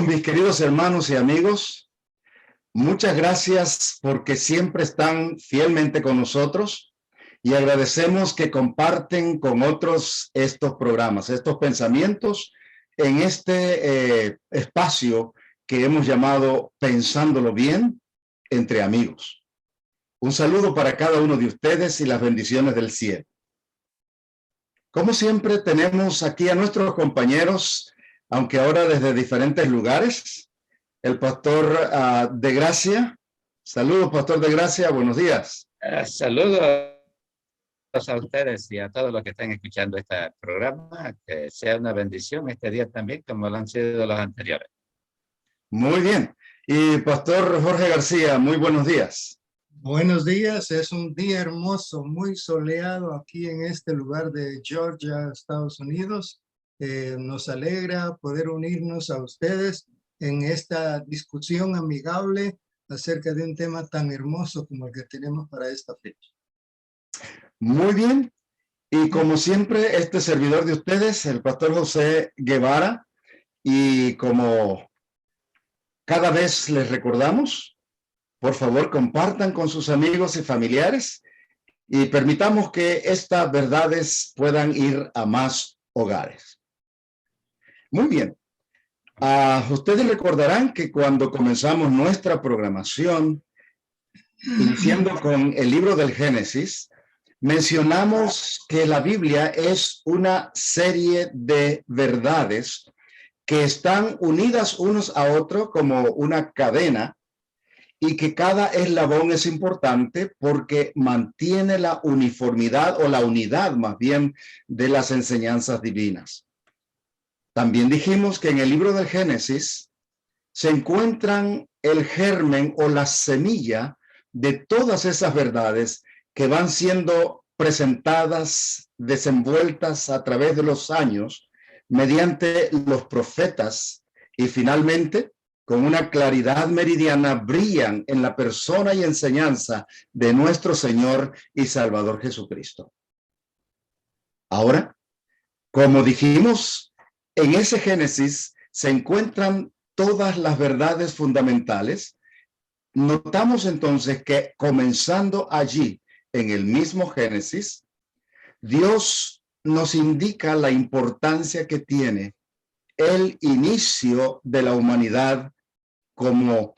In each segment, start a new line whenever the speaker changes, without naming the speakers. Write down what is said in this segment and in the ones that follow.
mis queridos hermanos y amigos, muchas gracias porque siempre están fielmente con nosotros y agradecemos que comparten con otros estos programas, estos pensamientos en este espacio que hemos llamado Pensándolo Bien entre amigos. Un saludo para cada uno de ustedes y las bendiciones del cielo. Como siempre, tenemos aquí a nuestros compañeros, aunque ahora desde diferentes lugares. El pastor de Gracia. Saludos, pastor de Gracia, buenos días.
Saludos a ustedes y a todos los que están escuchando este programa. Que sea una bendición este día también, como lo han sido los anteriores.
Muy bien. Y pastor Jorge García, muy buenos días.
Buenos días, es un día hermoso, muy soleado aquí en este lugar de Georgia, Estados Unidos. Nos alegra poder unirnos a ustedes en esta discusión amigable acerca de un tema tan hermoso como el que tenemos para esta fecha.
Muy bien. Y como siempre, este servidor de ustedes, el pastor José Guevara, y como cada vez les recordamos, por favor, compartan con sus amigos y familiares y permitamos que estas verdades puedan ir a más hogares. Muy bien. Ustedes recordarán que cuando comenzamos nuestra programación, iniciando con el libro del Génesis, mencionamos que la Biblia es una serie de verdades que están unidas unos a otros como una cadena, y que cada eslabón es importante porque mantiene la uniformidad o la unidad más bien de las enseñanzas divinas. También dijimos que en el libro del Génesis se encuentran el germen o la semilla de todas esas verdades que van siendo presentadas, desenvueltas a través de los años mediante los profetas y finalmente con una claridad meridiana brillan en la persona y enseñanza de nuestro Señor y Salvador Jesucristo. Ahora, como dijimos, en ese Génesis se encuentran todas las verdades fundamentales. Notamos entonces que comenzando allí, en el mismo Génesis, Dios nos indica la importancia que tiene el inicio de la humanidad como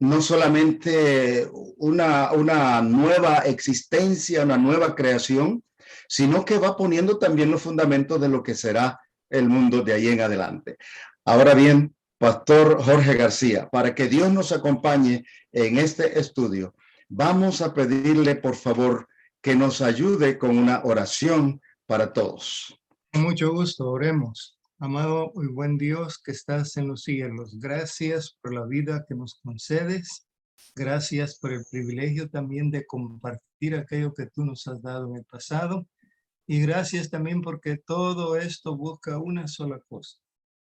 no solamente una nueva existencia, una nueva creación, sino que va poniendo también los fundamentos de lo que será el mundo de ahí en adelante. Ahora bien, pastor Jorge García, para que Dios nos acompañe en este estudio, vamos a pedirle, por favor, que nos ayude con una oración para todos.
Con mucho gusto, oremos. Amado y buen Dios que estás en los cielos, gracias por la vida que nos concedes. Gracias por el privilegio también de compartir aquello que tú nos has dado en el pasado. Y gracias también porque todo esto busca una sola cosa,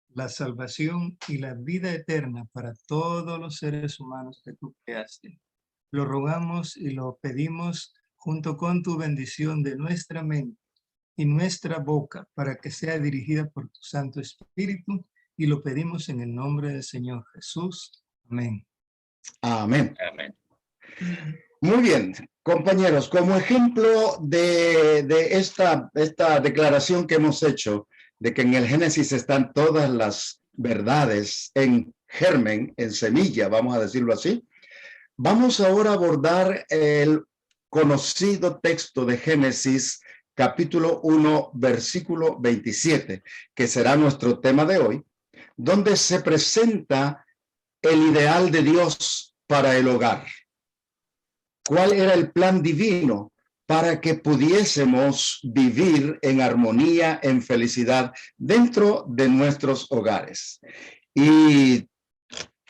la salvación y la vida eterna para todos los seres humanos que tú creaste. Lo rogamos y lo pedimos junto con tu bendición de nuestra mente y nuestra boca para que sea dirigida por tu Santo Espíritu, y lo pedimos en el nombre del Señor Jesús. Amén.
Amén.
Amén.
Muy bien, compañeros, como ejemplo de esta declaración que hemos hecho, de que en el Génesis están todas las verdades en germen, en semilla, vamos a decirlo así, vamos ahora a abordar el conocido texto de Génesis, capítulo 1, versículo 27, que será nuestro tema de hoy, donde se presenta el ideal de Dios para el hogar. ¿Cuál era el plan divino para que pudiésemos vivir en armonía, en felicidad dentro de nuestros hogares? Y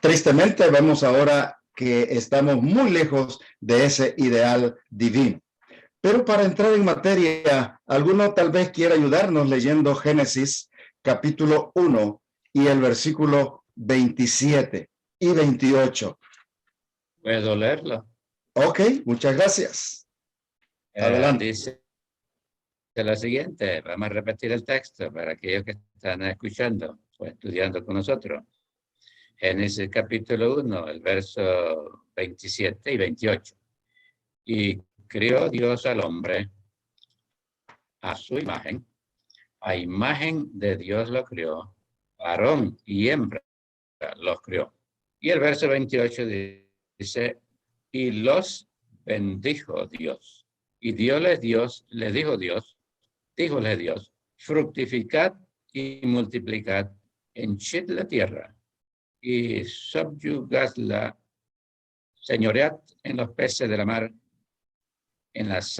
tristemente vemos ahora que estamos muy lejos de ese ideal divino. Pero para entrar en materia, alguno tal vez quiera ayudarnos leyendo Génesis capítulo 1 y el versículo 27 y 28.
¿Puedo leerlo?
Ok, muchas gracias. Adelante.
Dice lo siguiente, vamos a repetir el texto para aquellos que están escuchando o estudiando con nosotros. Génesis capítulo 1, el verso 27 y 28. Y creó Dios al hombre a su imagen. A imagen de Dios lo creó. Varón y hembra los creó. Y el verso 28 dice, y los bendijo Dios. Y díjole Dios, díjole Dios, fructificad y multiplicad, henchid la tierra y subyugadla, señoread en los peces de la mar, en las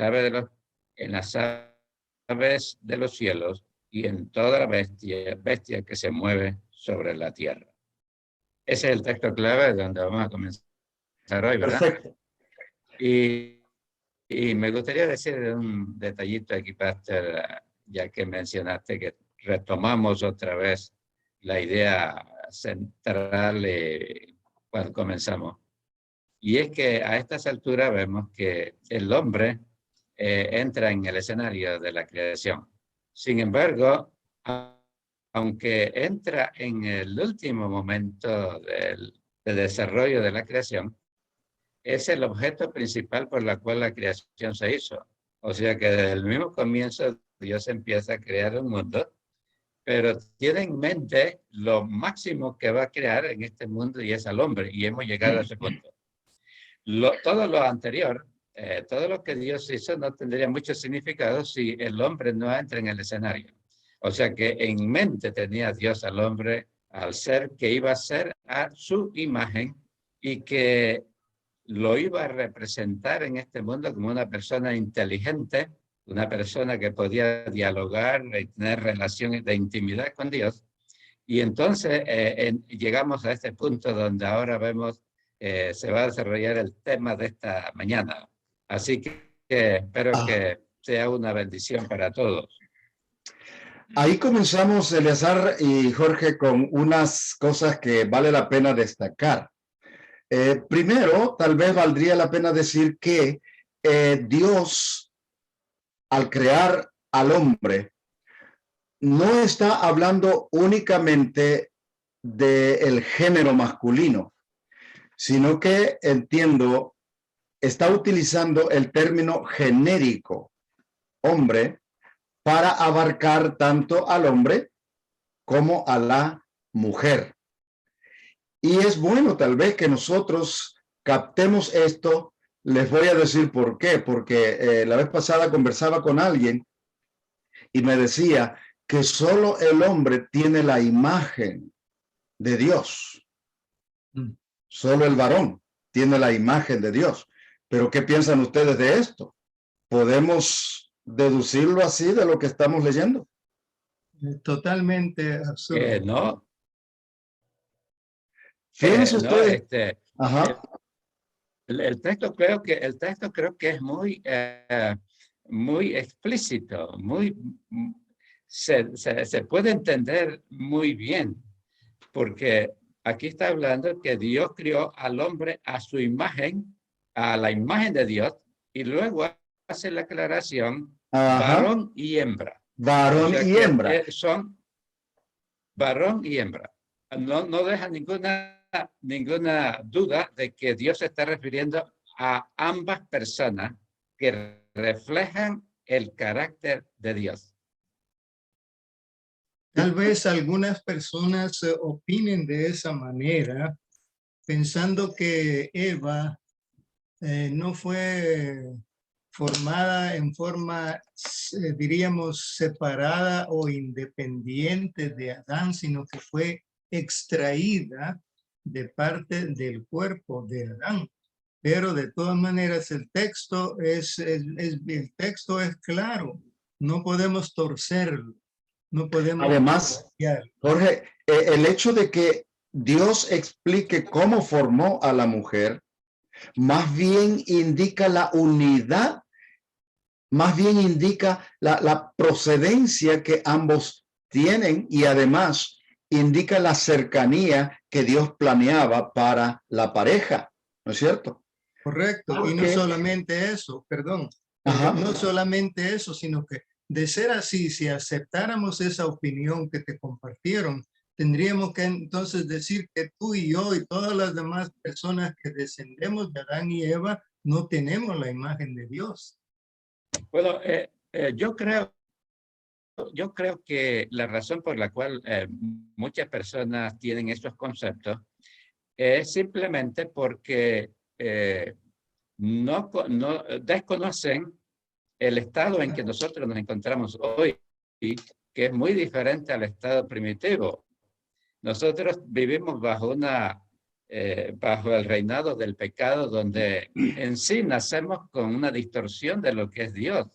aves de los cielos y en toda la bestia que se mueve sobre la tierra. Ese es el texto clave donde vamos a comenzar hoy, ¿verdad?
Perfecto.
Y me gustaría decir un detallito aquí, Pastor, ya que mencionaste que retomamos otra vez la idea central cuando comenzamos. Y es que a estas alturas vemos que el hombre entra en el escenario de la creación. Sin embargo, aunque entra en el último momento del desarrollo de la creación, es el objeto principal por la cual la creación se hizo. O sea que desde el mismo comienzo Dios empieza a crear un mundo, pero tiene en mente lo máximo que va a crear en este mundo y es al hombre, y hemos llegado a ese punto. Todo lo anterior, todo lo que Dios hizo no tendría mucho significado si el hombre no entra en el escenario. O sea que en mente tenía Dios al hombre, al ser que iba a ser a su imagen y que lo iba a representar en este mundo como una persona inteligente, una persona que podía dialogar y tener relaciones de intimidad con Dios. Y entonces llegamos a este punto donde ahora vemos se va a desarrollar el tema de esta mañana. Así que espero que sea una bendición para todos.
Ahí comenzamos, Eleazar y Jorge, con unas cosas que vale la pena destacar. Primero, tal vez valdría la pena decir que Dios, al crear al hombre, no está hablando únicamente del género masculino, sino que, entiendo, está utilizando el término genérico, hombre, para abarcar tanto al hombre como a la mujer. Y es bueno tal vez que nosotros captemos esto. Les voy a decir por qué, porque la vez pasada conversaba con alguien y me decía que solo el hombre tiene la imagen de Dios. Solo el varón tiene la imagen de Dios. Pero ¿qué piensan ustedes de esto? ¿Podemos deducirlo así de lo que estamos leyendo?
Totalmente absurdo.
No.
Fíjense ustedes. Ajá.
El texto creo que es muy explícito, se puede entender muy bien, porque aquí está hablando que Dios creó al hombre a su imagen, a la imagen de Dios, y luego hace la aclaración, varón y hembra.
Varón y hembra.
Son varón y hembra. No deja ninguna duda de que Dios se está refiriendo a ambas personas que reflejan el carácter de Dios.
Tal vez algunas personas opinen de esa manera, pensando que Eva no fue formada en forma, diríamos, separada o independiente de Adán, sino que fue extraída de parte del cuerpo de Adán. Pero de todas maneras el texto es claro, no podemos torcerlo, no podemos...
Además, Jorge, el hecho de que Dios explique cómo formó a la mujer, más bien indica la unidad, más bien indica la procedencia que ambos tienen y además indica la cercanía que Dios planeaba para la pareja, ¿no es cierto?
Correcto, y no solamente eso, perdón, no solamente eso, sino que de ser así, si aceptáramos esa opinión que te compartieron, tendríamos que entonces decir que tú y yo y todas las demás personas que descendemos de Adán y Eva no tenemos la imagen de Dios.
Bueno, yo creo que la razón por la cual muchas personas tienen estos conceptos es simplemente porque no desconocen el estado en que nosotros nos encontramos hoy, que es muy diferente al estado primitivo. Nosotros vivimos bajo el reinado del pecado, donde en sí nacemos con una distorsión de lo que es Dios.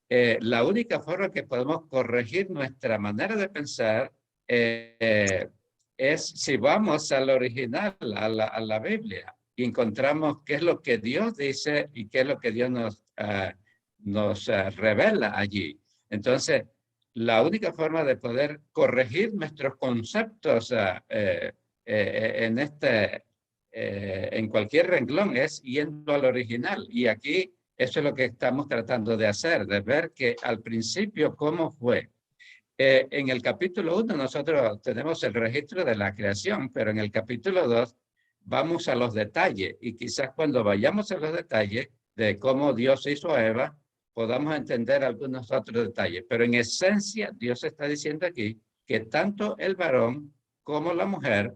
La única forma que podemos corregir nuestra manera de pensar es si vamos al original, a la Biblia, y encontramos qué es lo que Dios dice y qué es lo que Dios nos revela allí. Entonces, la única forma de poder corregir nuestros conceptos en cualquier renglón es yendo al original. Y aquí eso es lo que estamos tratando de hacer, de ver que al principio cómo fue. En el capítulo 1 nosotros tenemos el registro de la creación, pero en el capítulo 2 vamos a los detalles, y quizás cuando vayamos a los detalles de cómo Dios hizo a Eva, podamos entender algunos otros detalles. Pero en esencia, Dios está diciendo aquí que tanto el varón como la mujer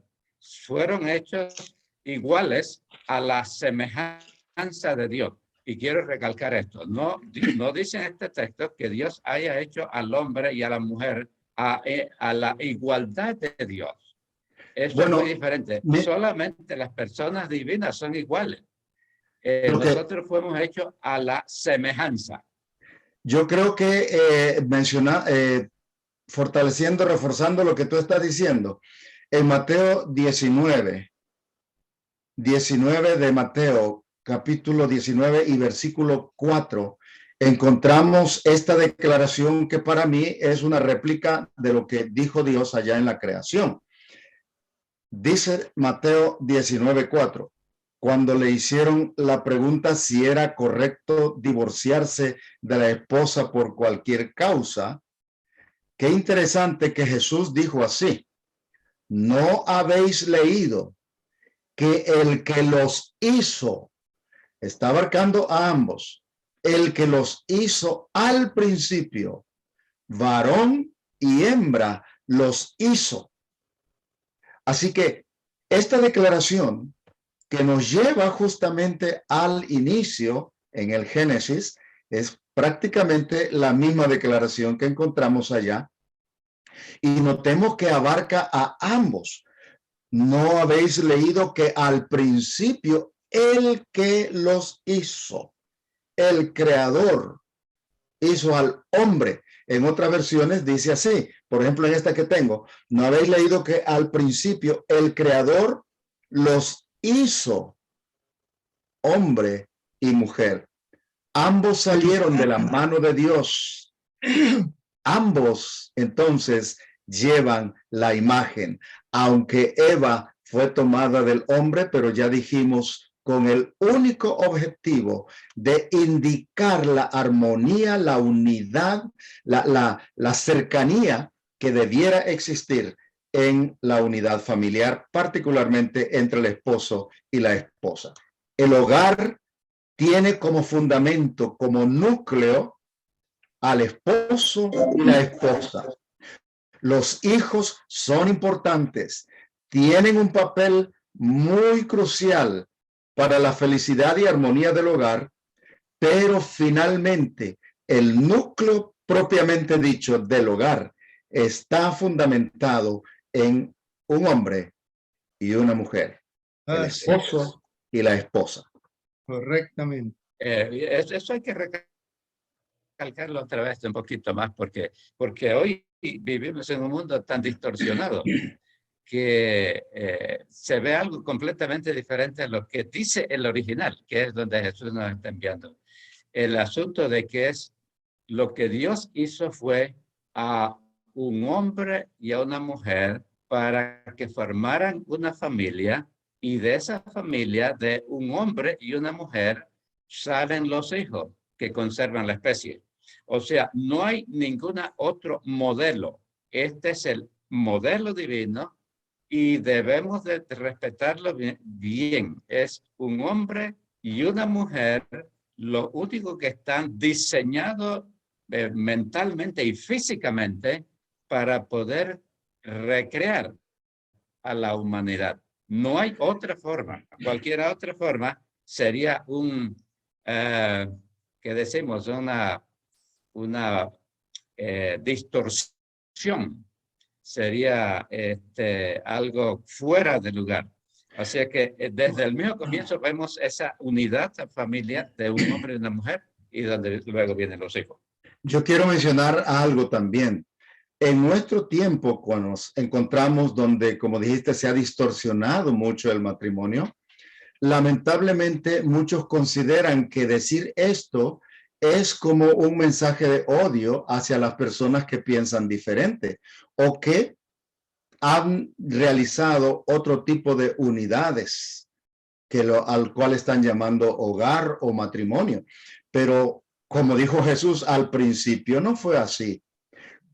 fueron hechos iguales a la semejanza de Dios. Y quiero recalcar esto, no dice en este texto que Dios haya hecho al hombre y a la mujer a la igualdad de Dios. Eso es muy diferente. Solamente las personas divinas son iguales. Nosotros fuimos hechos a la semejanza.
Yo creo que fortaleciendo, reforzando lo que tú estás diciendo, en Mateo 19 de Mateo, capítulo 19 y versículo 4, encontramos esta declaración que para mí es una réplica de lo que dijo Dios allá en la creación. Dice Mateo 19:4, cuando le hicieron la pregunta si era correcto divorciarse de la esposa por cualquier causa, qué interesante que Jesús dijo así: ¿no habéis leído que el que los hizo, está abarcando a ambos, el que los hizo al principio, varón y hembra los hizo? Así que esta declaración que nos lleva justamente al inicio en el Génesis es prácticamente la misma declaración que encontramos allá. Y notemos que abarca a ambos. ¿No habéis leído que al principio el que los hizo, el creador, hizo al hombre? En otras versiones dice así, por ejemplo en esta que tengo, ¿no habéis leído que al principio el creador los hizo hombre y mujer? Ambos salieron de la mano de Dios. Ambos entonces llevan la imagen, aunque Eva fue tomada del hombre, pero ya dijimos con el único objetivo de indicar la armonía, la unidad, la cercanía que debiera existir en la unidad familiar, particularmente entre el esposo y la esposa. El hogar tiene como fundamento, como núcleo, al esposo y la esposa. Los hijos son importantes, tienen un papel muy crucial para la felicidad y armonía del hogar, pero finalmente el núcleo propiamente dicho del hogar está fundamentado en un hombre y una mujer, el esposo y la esposa.
Correctamente.
Eso hay que recalcarlo otra vez un poquito más, porque hoy vivimos en un mundo tan distorsionado que se ve algo completamente diferente a lo que dice el original, que es donde Jesús nos está enviando. El asunto de que es lo que Dios hizo fue a un hombre y a una mujer para que formaran una familia, y de esa familia, de un hombre y una mujer, salen los hijos que conservan la especie. O sea, no hay ningún otro modelo. Este es el modelo divino y debemos de respetarlo bien. Es un hombre y una mujer, lo único que están diseñados mentalmente y físicamente para poder recrear a la humanidad. No hay otra forma. Cualquier otra forma sería ¿qué decimos? Una distorsión. Sería algo fuera de lugar. O sea que desde el mismo comienzo vemos esa unidad familiar de un hombre y una mujer y donde luego vienen los hijos.
Yo quiero mencionar algo también. En nuestro tiempo, cuando nos encontramos donde, como dijiste, se ha distorsionado mucho el matrimonio, lamentablemente muchos consideran que decir esto es como un mensaje de odio hacia las personas que piensan diferente o que han realizado otro tipo de unidades al cual están llamando hogar o matrimonio. Pero como dijo Jesús, al principio no fue así.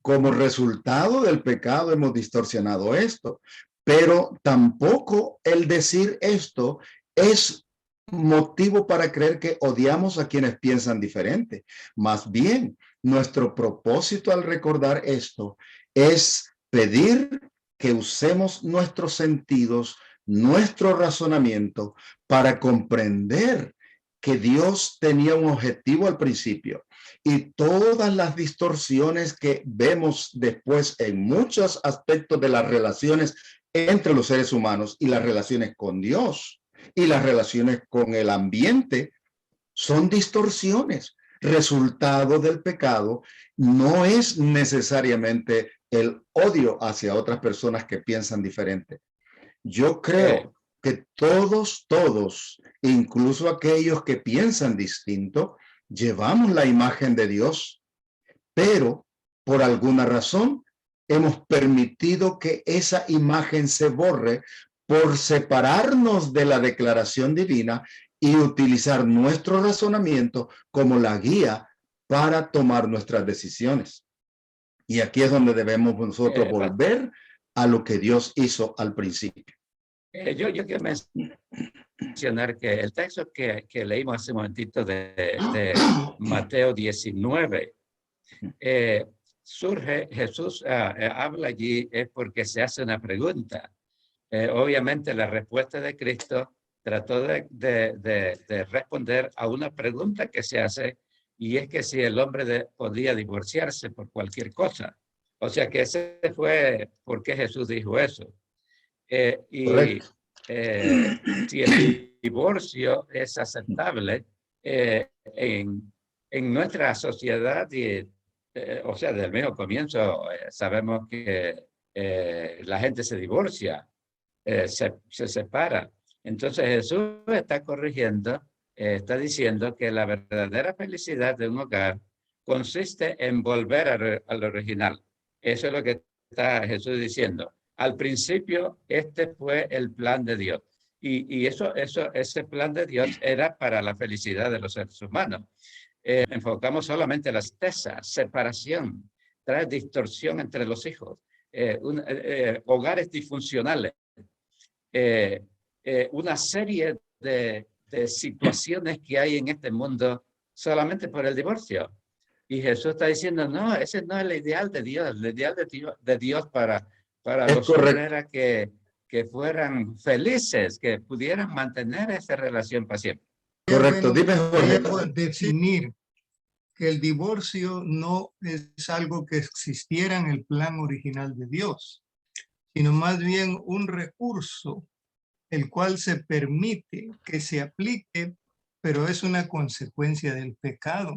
Como resultado del pecado hemos distorsionado esto, pero tampoco el decir esto es motivo para creer que odiamos a quienes piensan diferente. Más bien, nuestro propósito al recordar esto es pedir que usemos nuestros sentidos, nuestro razonamiento para comprender que Dios tenía un objetivo al principio. Y todas las distorsiones que vemos después en muchos aspectos de las relaciones entre los seres humanos y las relaciones con Dios y las relaciones con el ambiente son distorsiones. Resultado del pecado no es necesariamente el odio hacia otras personas que piensan diferente. Yo creo que todos, incluso aquellos que piensan distinto, llevamos la imagen de Dios, pero por alguna razón hemos permitido que esa imagen se borre por separarnos de la declaración divina y utilizar nuestro razonamiento como la guía para tomar nuestras decisiones. Y aquí es donde debemos nosotros volver a lo que Dios hizo al principio.
Yo quiero mencionar que el texto que leímos hace un momentito de Mateo 19, surge, Jesús habla allí es porque se hace una pregunta. Obviamente la respuesta de Cristo trató de responder a una pregunta que se hace, y es que si el hombre podía divorciarse por cualquier cosa. O sea que ese fue por qué Jesús dijo eso. Si el divorcio es aceptable en nuestra sociedad, o sea, desde el mismo comienzo sabemos que la gente se divorcia, se separa. Entonces Jesús está corrigiendo, está diciendo que la verdadera felicidad de un hogar consiste en volver al original. Eso es lo que está Jesús diciendo. Al principio, este fue el plan de Dios. Y ese plan de Dios era para la felicidad de los seres humanos. Enfocamos solamente la tristeza, separación, trae distorsión entre los hijos, hogares disfuncionales, una serie de situaciones que hay en este mundo solamente por el divorcio. Y Jesús está diciendo, no, ese no es el ideal de Dios. El ideal de Dios para los hombres era que fueran felices, que pudieran mantener esa relación para siempre.
Correcto, dime, Jorge.
Definir que el divorcio no es algo que existiera en el plan original de Dios, sino más bien un recurso el cual se permite que se aplique, pero es una consecuencia del pecado.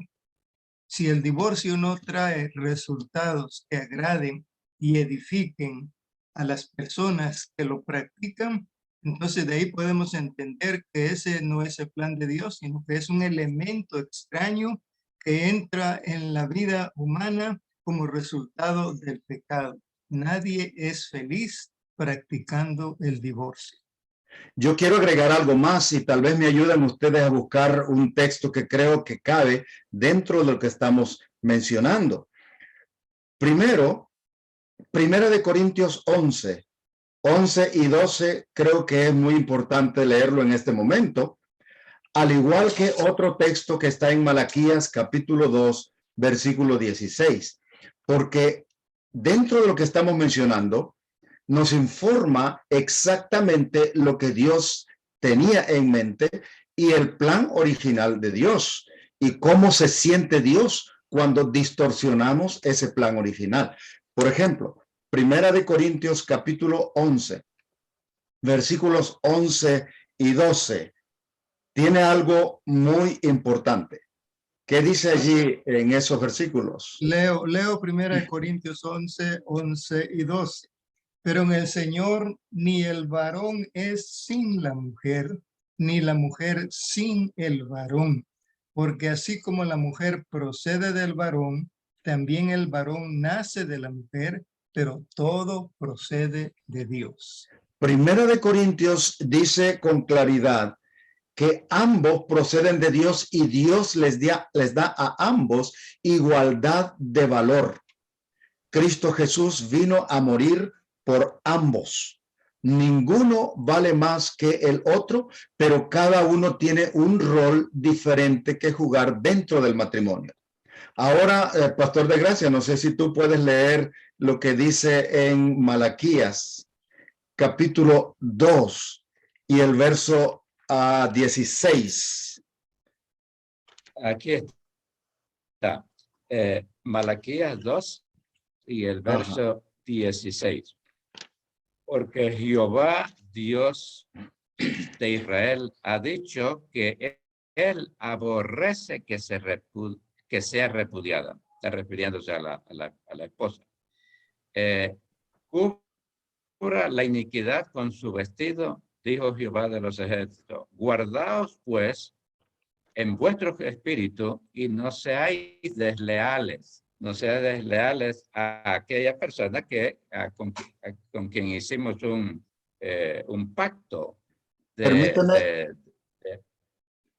Si el divorcio no trae resultados que agraden y edifiquen a las personas que lo practican, entonces de ahí podemos entender que ese no es el plan de Dios, sino que es un elemento extraño que entra en la vida humana como resultado del pecado. Nadie es feliz practicando el divorcio.
Yo quiero agregar algo más y tal vez me ayuden ustedes a buscar un texto que creo que cabe dentro de lo que estamos mencionando. Primero, Primera de Corintios 11 y 12, creo que es muy importante leerlo en este momento, al igual que otro texto que está en Malaquías capítulo 2, versículo 16, porque dentro de lo que estamos mencionando, nos informa exactamente lo que Dios tenía en mente y el plan original de Dios y cómo se siente Dios cuando distorsionamos ese plan original. Por ejemplo, Primera de Corintios capítulo 11, versículos 11 y 12, tiene algo muy importante. ¿Qué dice allí en esos versículos?
Leo 1 Corintios 11, 11 y 12. Pero en el Señor ni el varón es sin la mujer, ni la mujer sin el varón. Porque así como la mujer procede del varón, también el varón nace de la mujer, pero todo procede de Dios.
Primera de Corintios dice con claridad que ambos proceden de Dios y Dios les da a ambos igualdad de valor. Cristo Jesús vino a morir por ambos. Ninguno vale más que el otro, pero cada uno tiene un rol diferente que jugar dentro del matrimonio. Ahora, Pastor de Gracia, no sé si tú puedes leer lo que dice en Malaquías, capítulo 2 y el verso 16.
Aquí está. Malaquías 2 y el verso 16. Porque Jehová, Dios de Israel, ha dicho que él aborrece que sea repudiada. Está refiriéndose a la esposa. Cubra la iniquidad con su vestido, dijo Jehová de los ejércitos. Guardaos, pues, en vuestro espíritu y no seáis desleales. No seáis desleales a aquella persona con quien hicimos un pacto.
Permítame,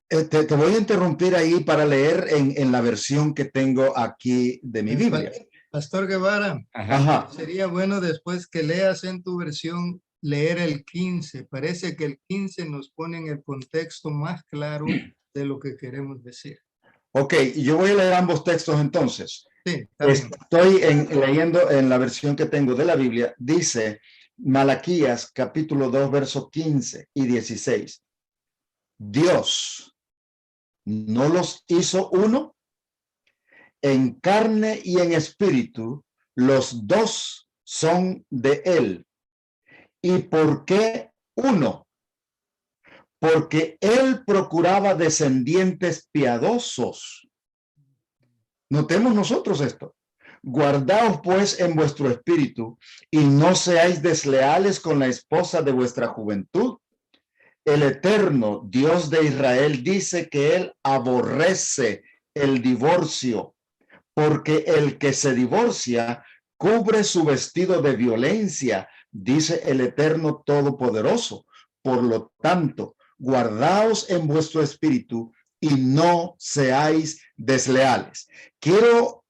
te voy a interrumpir ahí para leer en la versión que tengo aquí de mi Biblia.
Pastor Guevara,
Ajá.
sería bueno después que leas en tu versión leer el 15. Parece que el 15 nos pone en el contexto más claro de lo que queremos decir.
Ok, yo voy a leer ambos textos entonces.
Sí, está bien.
Estoy leyendo en la versión que tengo de la Biblia. Dice Malaquías capítulo 2, verso 15 y 16. Dios no los hizo uno, en carne y en espíritu, los dos son de él. ¿Y por qué uno? Porque él procuraba descendientes piadosos. Notemos nosotros esto. Guardaos pues en vuestro espíritu y no seáis desleales con la esposa de vuestra juventud. El eterno Dios de Israel dice que él aborrece el divorcio, porque el que se divorcia cubre su vestido de violencia, dice el eterno todopoderoso. Por lo tanto, guardaos en vuestro espíritu y no seáis desleales. Quiero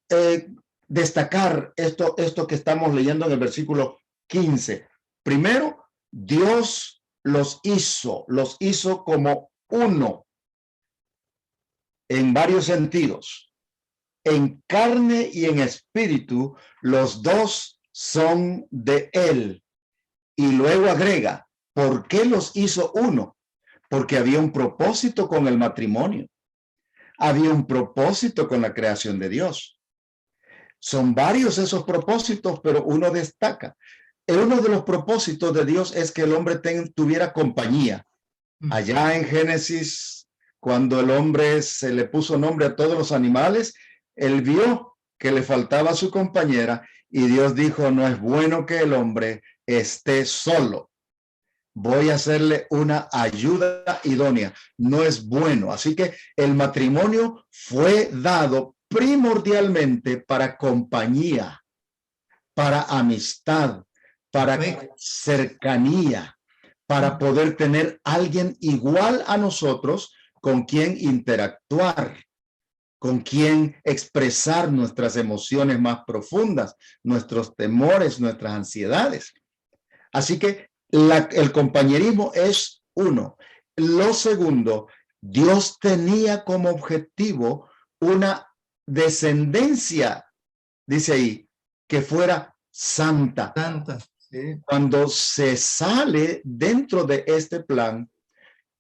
destacar esto que estamos leyendo en el versículo 15. Primero, Dios los hizo como uno en varios sentidos. En carne y en espíritu, los dos son de él. Y luego agrega, ¿por qué los hizo uno? Porque había un propósito con el matrimonio. Había un propósito con la creación de Dios. Son varios esos propósitos, pero uno destaca. Uno de los propósitos de Dios es que el hombre tuviera compañía. Allá en Génesis, cuando el hombre se le puso nombre a todos los animales, él vio que le faltaba su compañera y Dios dijo, no es bueno que el hombre esté solo. Voy a hacerle una ayuda idónea. No es bueno. Así que el matrimonio fue dado primordialmente para compañía, para amistad, para cercanía, para poder tener alguien igual a nosotros con quien interactuar, con quien expresar nuestras emociones más profundas, nuestros temores, nuestras ansiedades. Así que el compañerismo es uno. Lo segundo, Dios tenía como objetivo una descendencia, dice ahí, que fuera santa.
Santa, sí.
Cuando se sale dentro de este plan,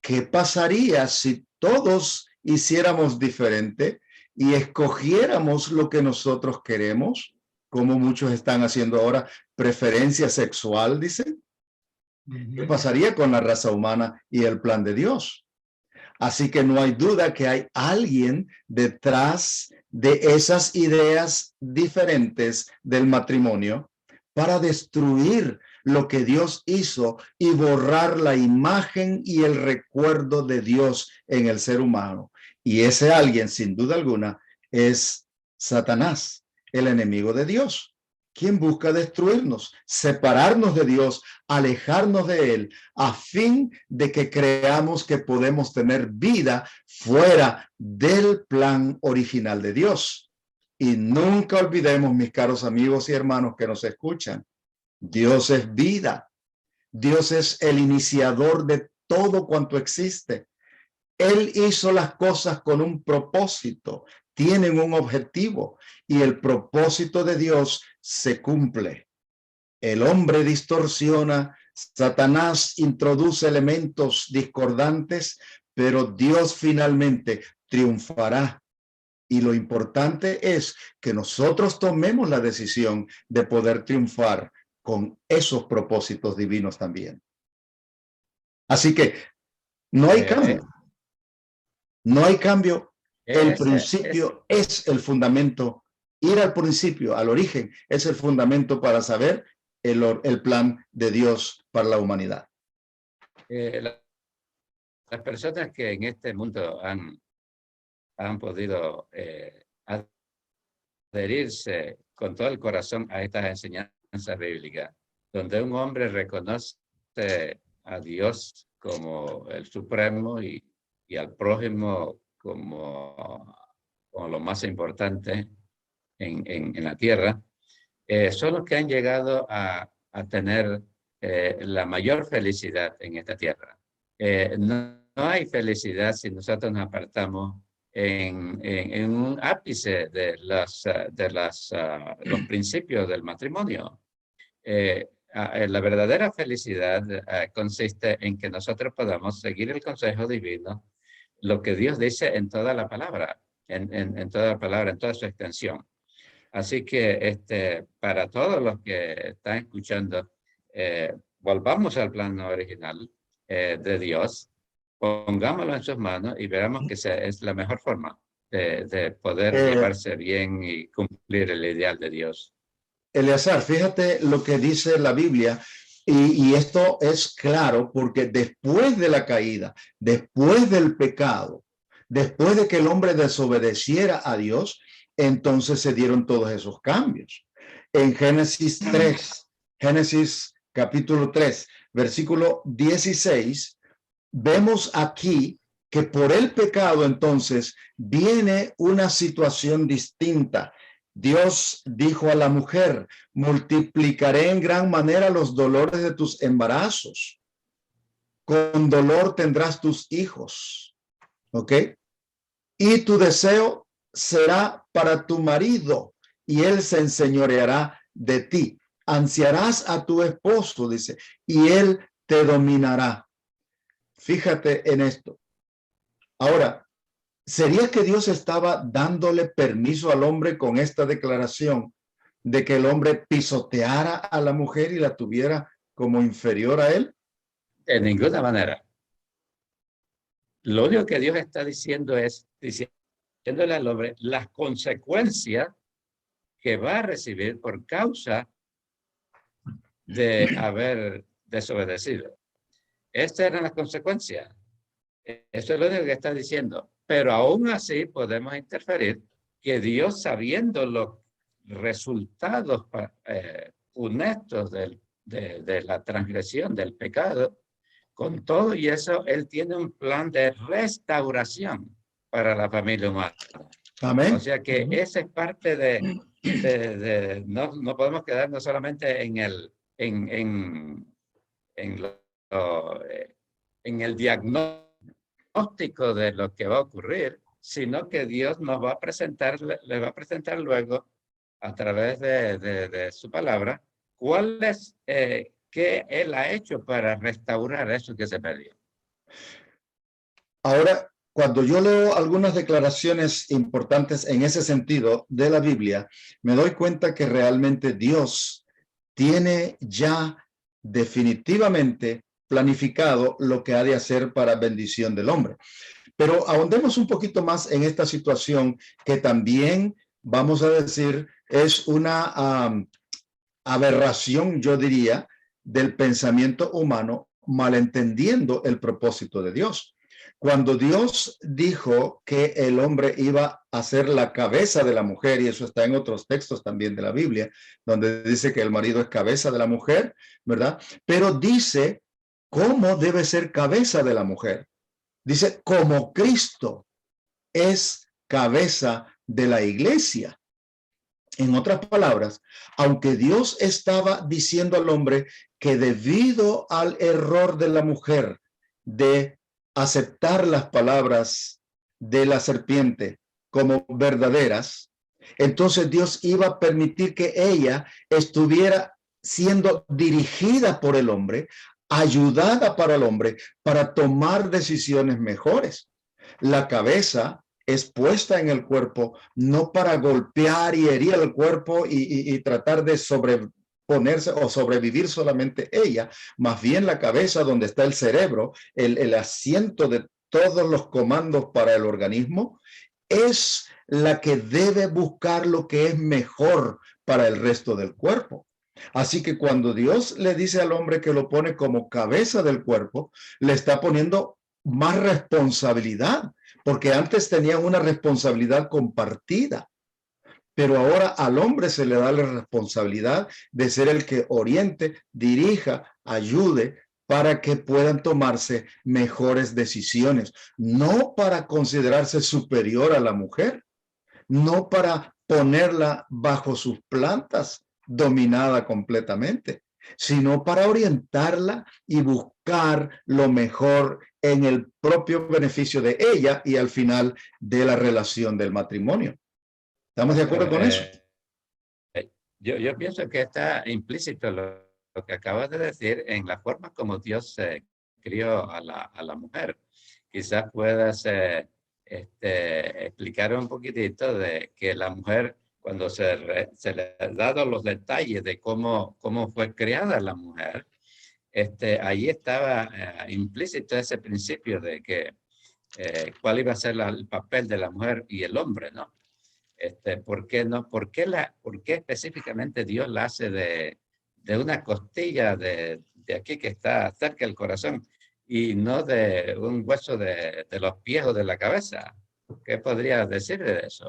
¿qué pasaría si todos hiciéramos diferente y escogiéramos lo que nosotros queremos, como muchos están haciendo ahora, preferencia sexual, dicen? ¿Qué pasaría con la raza humana y el plan de Dios? Así que no hay duda que hay alguien detrás de esas ideas diferentes del matrimonio para destruir lo que Dios hizo y borrar la imagen y el recuerdo de Dios en el ser humano. Y ese alguien, sin duda alguna, es Satanás, el enemigo de Dios, quien busca destruirnos, separarnos de Dios, alejarnos de Él, a fin de que creamos que podemos tener vida fuera del plan original de Dios. Y nunca olvidemos, mis caros amigos y hermanos que nos escuchan, Dios es vida. Dios es el iniciador de todo cuanto existe. Él hizo las cosas con un propósito, tienen un objetivo y el propósito de Dios se cumple. El hombre distorsiona, Satanás introduce elementos discordantes, pero Dios finalmente triunfará. Y lo importante es que nosotros tomemos la decisión de poder triunfar con esos propósitos divinos también. Así que no hay cambio. No hay cambio. El principio es el fundamento. Ir al principio, al origen, es el fundamento para saber el plan de Dios para la humanidad.
Las personas que en este mundo han podido adherirse con todo el corazón a estas enseñanzas bíblicas, donde un hombre reconoce a Dios como el supremo y al prójimo como lo más importante en la tierra, son los que han llegado a tener la mayor felicidad en esta tierra. No hay felicidad si nosotros nos apartamos en un ápice de los principios del matrimonio. La verdadera felicidad consiste en que nosotros podamos seguir el consejo divino, lo que Dios dice en toda la palabra, en toda la palabra, en toda su extensión. Así que para todos los que están escuchando, volvamos al plan original de Dios, pongámoslo en sus manos y veremos que es la mejor forma de poder llevarse bien y cumplir el ideal de Dios.
Eleazar, fíjate lo que dice la Biblia, y esto es claro porque después de la caída, después del pecado, después de que el hombre desobedeciera a Dios, entonces se dieron todos esos cambios. En Génesis 3, Génesis capítulo 3, versículo 16, vemos aquí que por el pecado entonces viene una situación distinta. Dios dijo a la mujer, multiplicaré en gran manera los dolores de tus embarazos. Con dolor tendrás tus hijos. ¿Ok? Y tu deseo será para tu marido y él se enseñoreará de ti. Ansiarás a tu esposo, dice, y él te dominará. Fíjate en esto. Ahora, ¿sería que Dios estaba dándole permiso al hombre con esta declaración de que el hombre pisoteara a la mujer y la tuviera como inferior a él?
De ninguna manera. Lo único que Dios está diciendo es, diciéndole al hombre las consecuencias que va a recibir por causa de haber desobedecido. Estas eran las consecuencias. Eso es lo único que está diciendo. Pero aún así podemos interferir que Dios, sabiendo los resultados funestos de la transgresión, del pecado, con todo y eso, Él tiene un plan de restauración para la familia humana.
Amén.
O sea que esa es parte no podemos quedarnos solamente en en el diagnóstico de lo que va a ocurrir, sino que Dios nos va a presentar, le va a presentar luego a través de su palabra, cuál es, qué Él ha hecho para restaurar eso que se perdió.
Ahora, cuando yo leo algunas declaraciones importantes en ese sentido de la Biblia, me doy cuenta que realmente Dios tiene ya definitivamente planificado lo que ha de hacer para bendición del hombre. Pero ahondemos un poquito más en esta situación que también, vamos a decir, es una aberración, yo diría, del pensamiento humano, malentendiendo el propósito de Dios. Cuando Dios dijo que el hombre iba a ser la cabeza de la mujer, y eso está en otros textos también de la Biblia, donde dice que el marido es cabeza de la mujer, ¿verdad? Pero dice cómo debe ser cabeza de la mujer. Dice, como Cristo es cabeza de la iglesia. En otras palabras, aunque Dios estaba diciendo al hombre que debido al error de la mujer de aceptar las palabras de la serpiente como verdaderas, entonces Dios iba a permitir que ella estuviera siendo dirigida por el hombre, ayudada para el hombre, para tomar decisiones mejores. La cabeza es puesta en el cuerpo no para golpear y herir el cuerpo y tratar de sobreponerse o sobrevivir solamente ella, más bien la cabeza donde está el cerebro, el asiento de todos los comandos para el organismo, es la que debe buscar lo que es mejor para el resto del cuerpo. Así que cuando Dios le dice al hombre que lo pone como cabeza del cuerpo, le está poniendo más responsabilidad, porque antes tenían una responsabilidad compartida, pero ahora al hombre se le da la responsabilidad de ser el que oriente, dirija, ayude para que puedan tomarse mejores decisiones, no para considerarse superior a la mujer, no para ponerla bajo sus plantas, dominada completamente, sino para orientarla y buscar lo mejor en el propio beneficio de ella y al final de la relación del matrimonio. ¿Estamos de acuerdo con eso?
Yo pienso que está implícito lo que acabas de decir en la forma como Dios crió a la mujer. Quizás puedas explicar un poquitito de que la mujer, cuando se le han dado los detalles de cómo fue creada la mujer, ahí estaba implícito ese principio de que cuál iba a ser el papel de la mujer y el hombre, ¿no? ¿Por qué no? ¿Por qué específicamente Dios la hace de una costilla de aquí que está cerca del corazón y no de un hueso de los pies o de la cabeza? ¿Qué podrías decir de eso?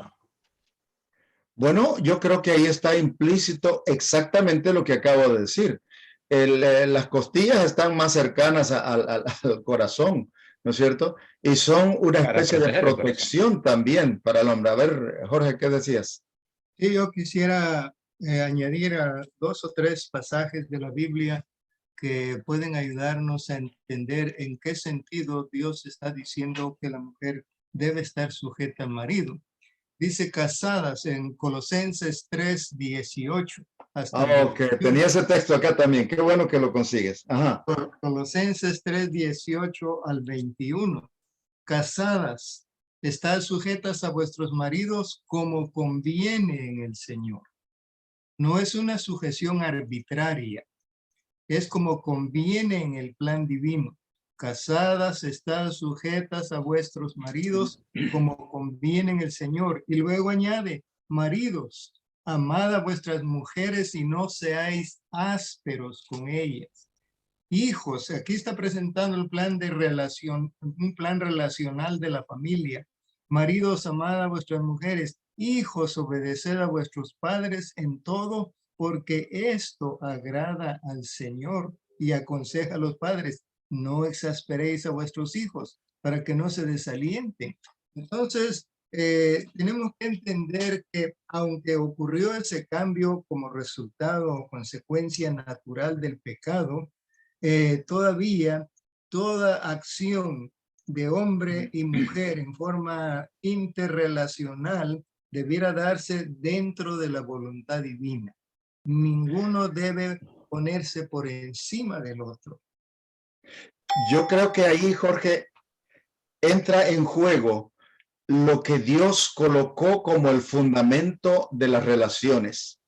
Bueno, yo creo que ahí está implícito exactamente lo que acabo de decir. Las costillas están más cercanas al corazón, ¿no es cierto? Y son una especie de protección también para el hombre. A ver, Jorge, ¿qué decías?
Sí, yo quisiera añadir a 2 o 3 pasajes de la Biblia que pueden ayudarnos a entender en qué sentido Dios está diciendo que la mujer debe estar sujeta al marido. Dice casadas en Colosenses 3:18.
Ok, tenía ese texto acá también. Qué bueno que lo consigues. Ajá.
Colosenses 3:18 al 21. Casadas, estad sujetas a vuestros maridos como conviene en el Señor. No es una sujeción arbitraria, es como conviene en el plan divino. Casadas, estad sujetas a vuestros maridos como conviene en el Señor. Y luego añade, maridos, amad a vuestras mujeres y no seáis ásperos con ellas. Hijos, aquí está presentando el plan de relación, un plan relacional de la familia. Maridos, amad a vuestras mujeres. Hijos, obedeced a vuestros padres en todo, porque esto agrada al Señor. Y aconseja a los padres, no exasperéis a vuestros hijos, para que no se desalienten. Entonces, tenemos que entender que aunque ocurrió ese cambio como resultado o consecuencia natural del pecado, todavía toda acción de hombre y mujer en forma interrelacional debiera darse dentro de la voluntad divina. Ninguno debe ponerse por encima del otro.
Yo creo que ahí, Jorge, entra en juego lo que Dios colocó como el fundamento de las relaciones.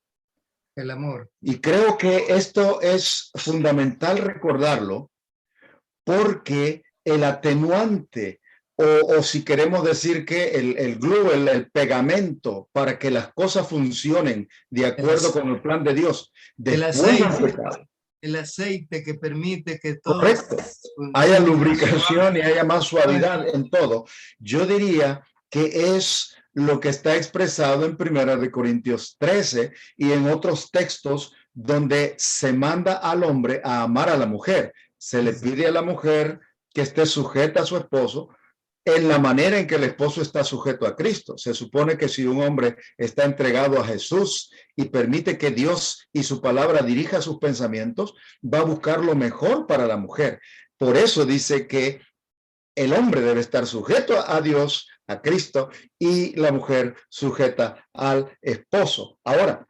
El amor.
Y creo que esto es fundamental recordarlo porque el atenuante o si queremos decir que el glue, el pegamento para que las cosas funcionen de acuerdo con el plan de Dios después del pecado.
El aceite que permite que todo
Correcto. Haya lubricación y haya más suavidad en todo. Yo diría que es lo que está expresado en 1 Corintios 13 y en otros textos donde se manda al hombre a amar a la mujer. Se le pide a la mujer que esté sujeta a su esposo en la manera en que el esposo está sujeto a Cristo. Se supone que si un hombre está entregado a Jesús y permite que Dios y su palabra dirija sus pensamientos, va a buscar lo mejor para la mujer. Por eso dice que el hombre debe estar sujeto a Dios, a Cristo, y la mujer sujeta al esposo. Ahora,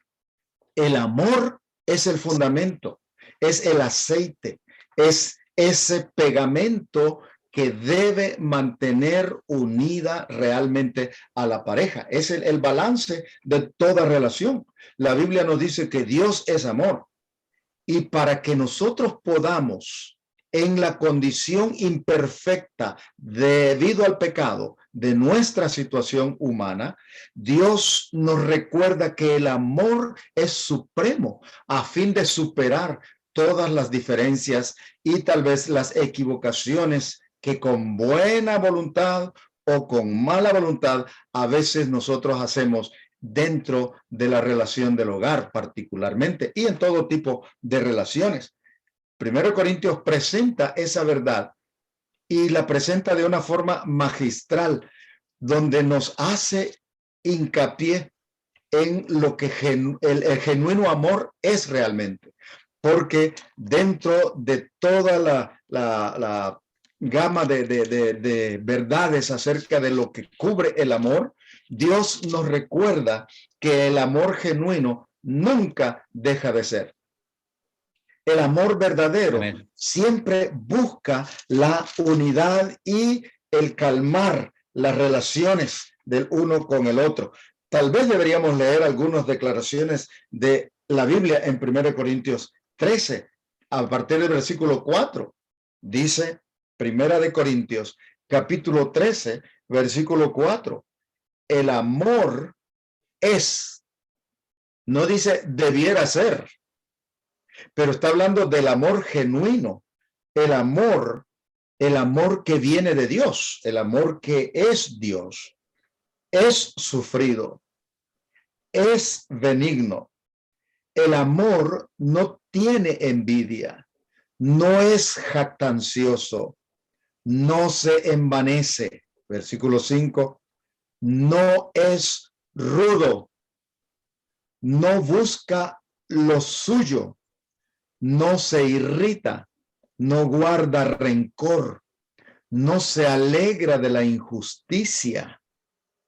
el amor es el fundamento, es el aceite, es ese pegamento que debe mantener unida realmente a la pareja. Es el balance de toda relación. La Biblia nos dice que Dios es amor. Y para que nosotros podamos, en la condición imperfecta debido al pecado de nuestra situación humana, Dios nos recuerda que el amor es supremo a fin de superar todas las diferencias y tal vez las equivocaciones que con buena voluntad o con mala voluntad a veces nosotros hacemos dentro de la relación del hogar particularmente y en todo tipo de relaciones. 1 Corintios presenta esa verdad y la presenta de una forma magistral donde nos hace hincapié en lo que el genuino amor es realmente. Porque dentro de toda la gama de verdades acerca de lo que cubre el amor, Dios nos recuerda que el amor genuino nunca deja de ser. El amor verdadero
Amén.
siempre busca la unidad y el calmar las relaciones del uno con el otro. Tal vez deberíamos leer algunas declaraciones de la Biblia en 1 Corintios 13, a partir del versículo 4. Dice 1 Corintios, capítulo 13, versículo 4. El amor es, no dice debiera ser, pero está hablando del amor genuino, el amor que viene de Dios, el amor que es Dios, es sufrido, es benigno. El amor no tiene envidia, no es jactancioso, no se envanece. Versículo 5, no es rudo, no busca lo suyo, no se irrita, no guarda rencor, no se alegra de la injusticia,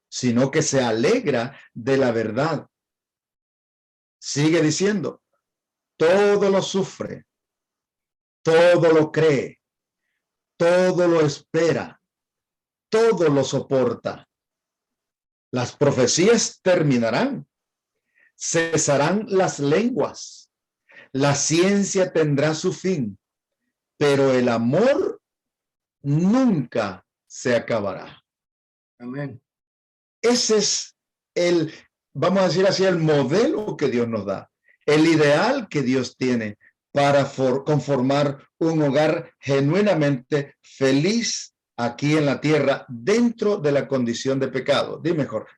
sino que se alegra de la verdad. Sigue diciendo, todo lo sufre, todo lo cree, todo lo espera, todo lo soporta. Las profecías terminarán, cesarán las lenguas, la ciencia tendrá su fin, pero el amor nunca se acabará.
Amén.
Ese es el, vamos a decir así, el modelo que Dios nos da, el ideal que Dios tiene para conformar un hogar genuinamente feliz aquí en la tierra dentro de la condición de pecado. Dime, Jorge.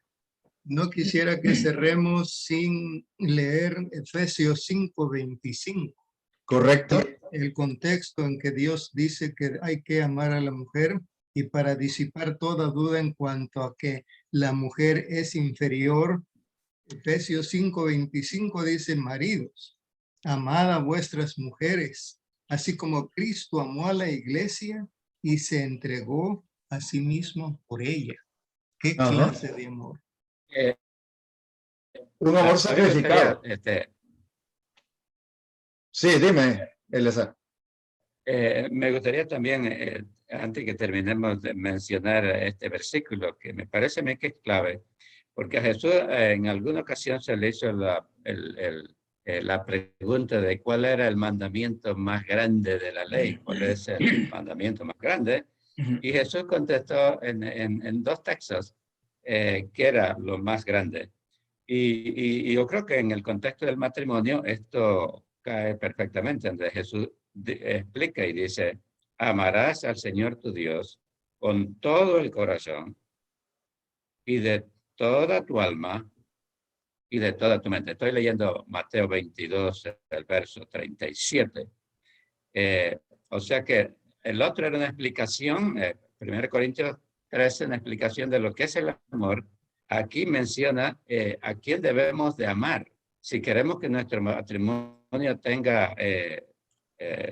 No quisiera que cerremos sin leer Efesios 5:25.
Correcto.
El contexto en que Dios dice que hay que amar a la mujer Y para disipar toda duda en cuanto a que la mujer es inferior, Efesios 5:25 dice: maridos, amad a vuestras mujeres, así como Cristo amó a la iglesia y se entregó a sí mismo por ella. ¿Qué
Ajá.
clase de amor?
Eh,
Un amor
a mí me gustaría,
sacrificado. Sí, dime, Eliezer.
Me gustaría también, antes que terminemos de mencionar este versículo, que me parece a mí que es clave, porque a Jesús en alguna ocasión se le hizo la pregunta de cuál era el mandamiento más grande de la ley, cuál es el mandamiento más grande, y Jesús contestó en dos textos que era lo más grande. Y yo creo que en el contexto del matrimonio esto cae perfectamente, donde Jesús explica y dice: amarás al Señor tu Dios con todo el corazón y de toda tu alma y de toda tu mente. Estoy leyendo Mateo 22, el verso 37. O sea que el otro era una explicación, 1 Corintios 13, una explicación de lo que es el amor. Aquí menciona a quién debemos de amar. Si queremos que nuestro matrimonio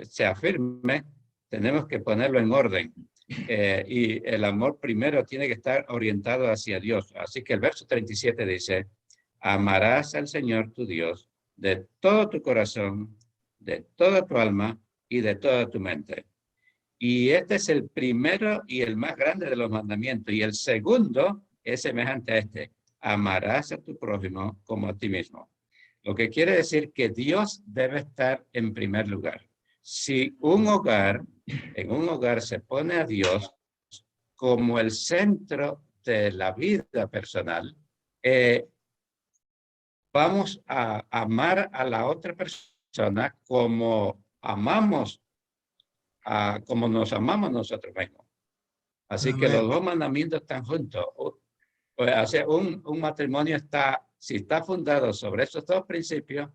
sea firme, tenemos que ponerlo en orden. Y el amor primero tiene que estar orientado hacia Dios. Así que el verso 37 dice: amarás al Señor tu Dios de todo tu corazón, de toda tu alma y de toda tu mente. Y este es el primero y el más grande de los mandamientos. Y el segundo es semejante a este: amarás a tu prójimo como a ti mismo. Lo que quiere decir que Dios debe estar en primer lugar. Si en un hogar se pone a Dios como el centro de la vida personal, vamos a amar a la otra persona como como nos amamos nosotros mismos. Así que los
Amén.
dos mandamientos están juntos. O sea, un matrimonio si está fundado sobre esos dos principios,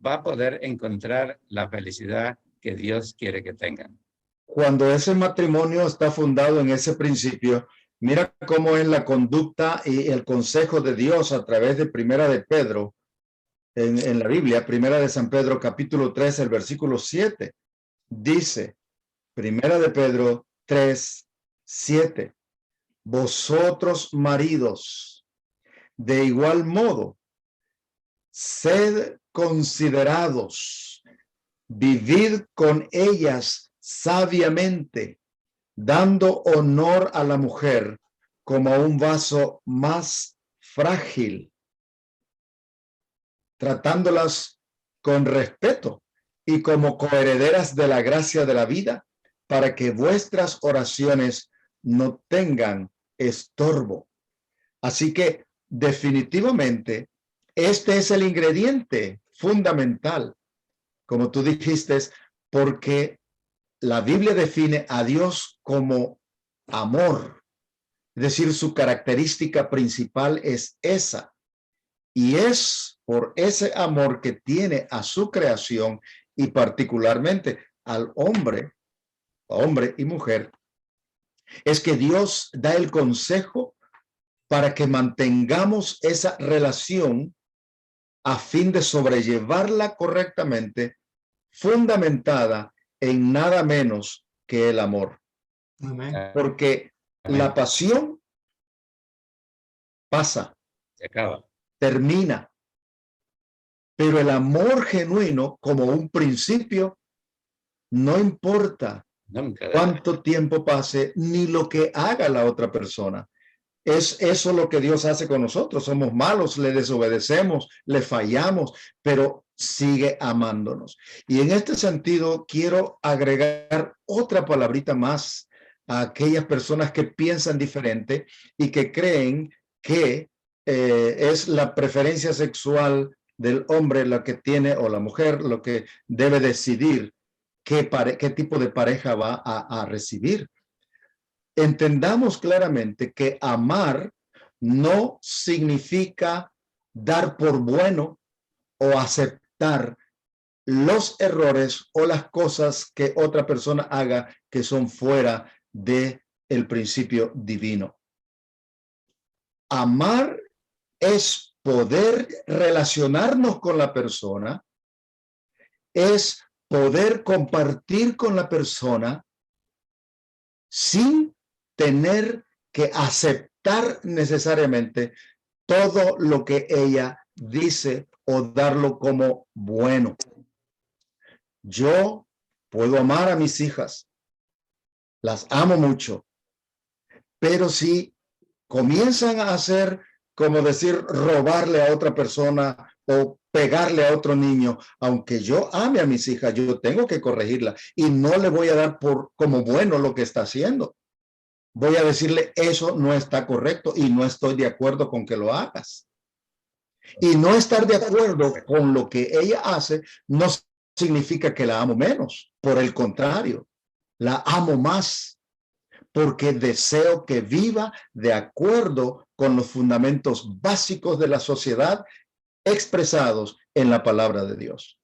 va a poder encontrar la felicidad que Dios quiere que tengan.
Cuando ese matrimonio está fundado en ese principio, mira cómo es la conducta y el consejo de Dios a través de Primera de Pedro, en la Biblia, Primera de San Pedro, capítulo 3, el versículo 7. Dice, Primera de Pedro 3, 7. Vosotros, maridos, de igual modo, sed considerados, vivid con ellas sabiamente, dando honor a la mujer como a un vaso más frágil, tratándolas con respeto y como coherederas de la gracia de la vida, para que vuestras oraciones no tengan estorbo. Así que definitivamente este es el ingrediente fundamental, como tú dijiste, porque la Biblia define a Dios como amor, es decir, su característica principal es esa, y es por ese amor que tiene a su creación y particularmente al hombre y mujer, es que Dios da el consejo para que mantengamos esa relación a fin de sobrellevarla correctamente, fundamentada en nada menos que el amor.
Amén.
Porque la pasión pasa,
Se acaba.
termina, pero el amor genuino, como un principio, no importa
Nunca.
cuánto tiempo pase ni lo que haga la otra persona. Es eso lo que Dios hace con nosotros. Somos malos, le desobedecemos, le fallamos, pero sigue amándonos. Y en este sentido, quiero agregar otra palabrita más a aquellas personas que piensan diferente y que creen que es la preferencia sexual del hombre la que tiene, o la mujer, lo que debe decidir qué tipo de pareja va a recibir. Entendamos claramente que amar no significa dar por bueno o aceptar los errores o las cosas que otra persona haga que son fuera de el principio divino. Amar es poder relacionarnos con la persona, es poder compartir con la persona sin tener que aceptar necesariamente todo lo que ella dice o darlo como bueno. Yo puedo amar a mis hijas, las amo mucho, pero si comienzan a hacer, como decir, robarle a otra persona o pegarle a otro niño, aunque yo ame a mis hijas, yo tengo que corregirla y no le voy a dar por como bueno lo que está haciendo. Voy a decirle, eso no está correcto y no estoy de acuerdo con que lo hagas. Y no estar de acuerdo con lo que ella hace no significa que la amo menos. Por el contrario, la amo más porque deseo que viva de acuerdo con los fundamentos básicos de la sociedad expresados en la palabra de Dios.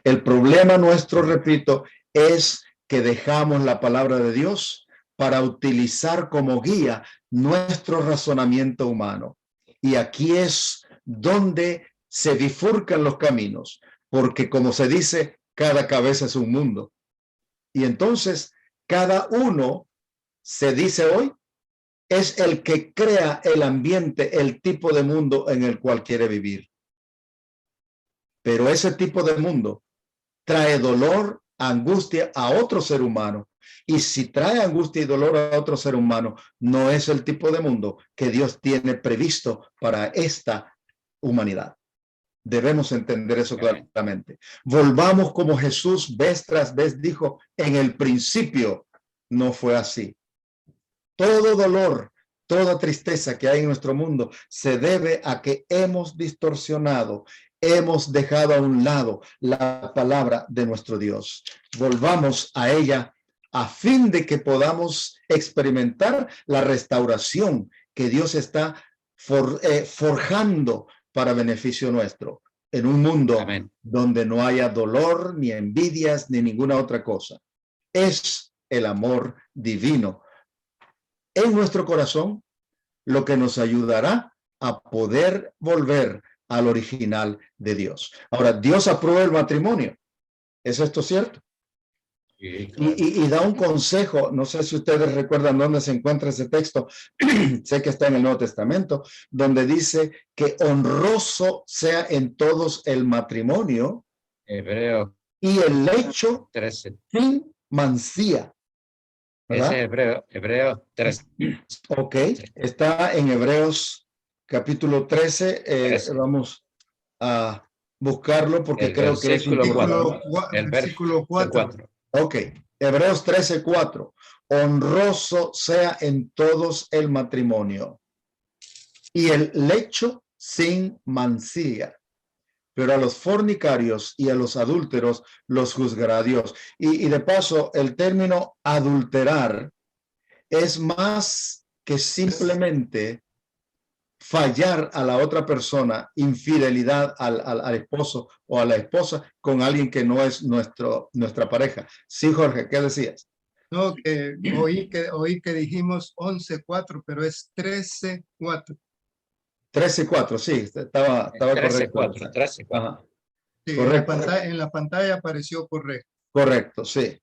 El problema nuestro, repito, es que dejamos la palabra de Dios para utilizar como guía nuestro razonamiento humano. Y aquí es donde se bifurcan los caminos, porque como se dice, cada cabeza es un mundo. Y entonces, cada uno, se dice hoy, es el que crea el ambiente, el tipo de mundo en el cual quiere vivir. Pero ese tipo de mundo trae dolor, angustia a otro ser humano. Y si trae angustia y dolor a otro ser humano, no es el tipo de mundo que Dios tiene previsto para esta humanidad. Debemos entender eso claramente. Volvamos como Jesús vez tras vez dijo, en el principio no fue así. Todo dolor, toda tristeza que hay en nuestro mundo se debe a que hemos distorsionado, hemos dejado a un lado la palabra de nuestro Dios. Volvamos a ella a fin de que podamos experimentar la restauración que Dios está forjando para beneficio nuestro en un mundo
Amén.
donde no haya dolor, ni envidias, ni ninguna otra cosa. Es el amor divino en nuestro corazón lo que nos ayudará a poder volver al original de Dios. Ahora, Dios aprueba el matrimonio. ¿Es esto cierto?
Sí, claro.
Y da un consejo, no sé si ustedes recuerdan dónde se encuentra ese texto, sé que está en el Nuevo Testamento, donde dice que honroso sea en todos el matrimonio
Hebreo
y el lecho
13.
sin mancía. ¿Verdad?
Ese Hebreo 13.
Ok, está en Hebreos capítulo 13.
13.
Vamos a buscarlo porque
El
creo que es
versículo
importante.
4. El
Versículo 4.
Ok, Hebreos 13:4. Honroso sea en todos el matrimonio y el lecho sin mancilla, pero a los fornicarios y a los adúlteros los juzgará Dios. Y de paso, el término adulterar es más que simplemente fallar a la otra persona, infidelidad al esposo o a la esposa con alguien que no es nuestra pareja. Sí, Jorge, ¿qué decías?
No, que oí que dijimos 11:4, pero es 13:4.
13:4, sí, estaba
13,
correcto.
4. 13, 4.
Ajá,
Sí,
correcto.
en la pantalla apareció correcto.
Correcto, sí.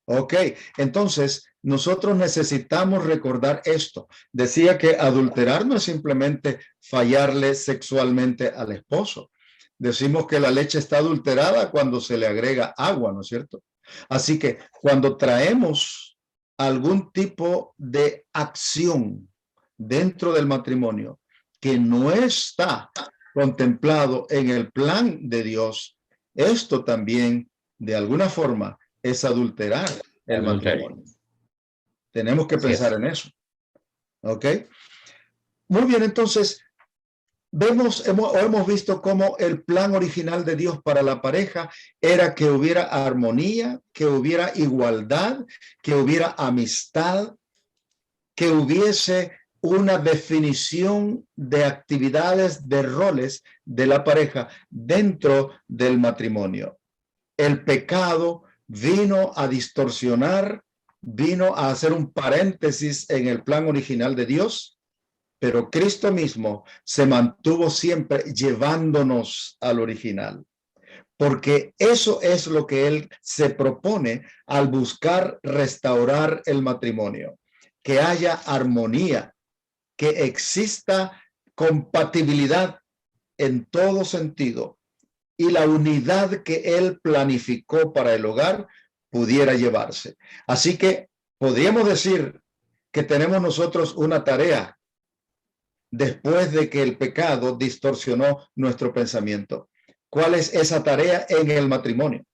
Ok, entonces nosotros necesitamos recordar esto. Decía que adulterar no es simplemente fallarle sexualmente al esposo. Decimos que la leche está adulterada cuando se le agrega agua, ¿no es cierto? Así que cuando traemos algún tipo de acción dentro del matrimonio que no está contemplado en el plan de Dios, esto también de alguna forma es adulterar el matrimonio. Tenemos que pensar en eso. ¿Ok? Muy bien, entonces, hemos visto cómo el plan original de Dios para la pareja era que hubiera armonía, que hubiera igualdad, que hubiera amistad, que hubiese una definición de actividades, de roles de la pareja dentro del matrimonio. El pecado vino a distorsionar vino a hacer un paréntesis en el plan original de Dios, pero Cristo mismo se mantuvo siempre llevándonos al original, porque eso es lo que Él se propone al buscar restaurar el matrimonio, que haya armonía, que exista compatibilidad en todo sentido y la unidad que Él planificó para el hogar pudiera llevarse. Así que podríamos decir que tenemos nosotros una tarea después de que el pecado distorsionó nuestro pensamiento. ¿Cuál es esa tarea en el matrimonio?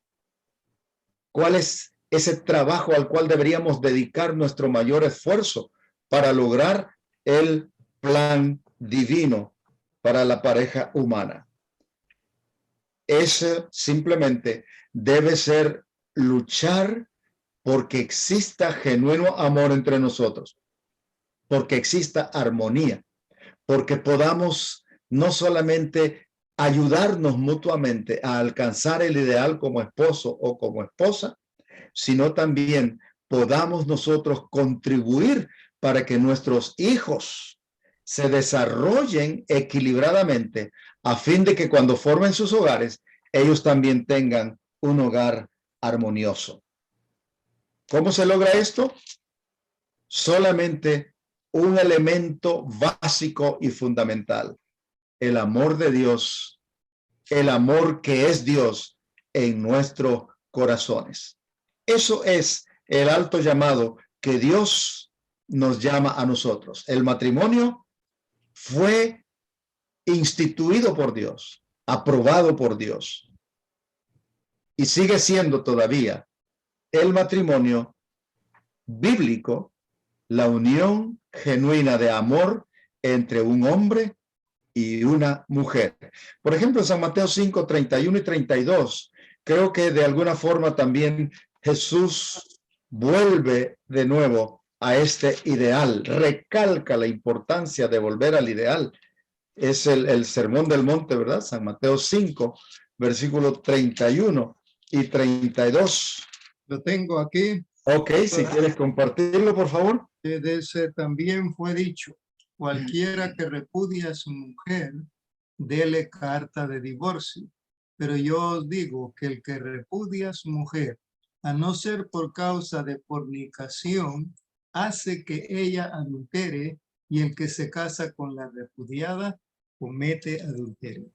¿Cuál es ese trabajo al cual deberíamos dedicar nuestro mayor esfuerzo para lograr el plan divino para la pareja humana? Ese simplemente debe ser luchar porque exista genuino amor entre nosotros, porque exista armonía, porque podamos no solamente ayudarnos mutuamente a alcanzar el ideal como esposo o como esposa, sino también podamos nosotros contribuir para que nuestros hijos se desarrollen equilibradamente a fin de que cuando formen sus hogares, ellos también tengan un hogar armonioso. ¿Cómo se logra esto? Solamente un elemento básico y fundamental: el amor de Dios, el amor que es Dios en nuestros corazones. Eso es el alto llamado que Dios nos llama a nosotros. El matrimonio fue instituido por Dios, aprobado por Dios, y sigue siendo todavía el matrimonio bíblico, la unión genuina de amor entre un hombre y una mujer. Por ejemplo, en San Mateo 5, 31 y 32, creo que de alguna forma también Jesús vuelve de nuevo a este ideal, recalca la importancia de volver al ideal. Es el Sermón del Monte, ¿verdad? San Mateo 5, versículos 31 y 32.
Lo tengo aquí.
Ok, si quieres compartirlo, por favor.
Dice, también fue dicho, cualquiera que repudia a su mujer, dele carta de divorcio. Pero yo os digo que el que repudia a su mujer, a no ser por causa de fornicación, hace que ella adultere, y el que se casa con la repudiada comete adulterio.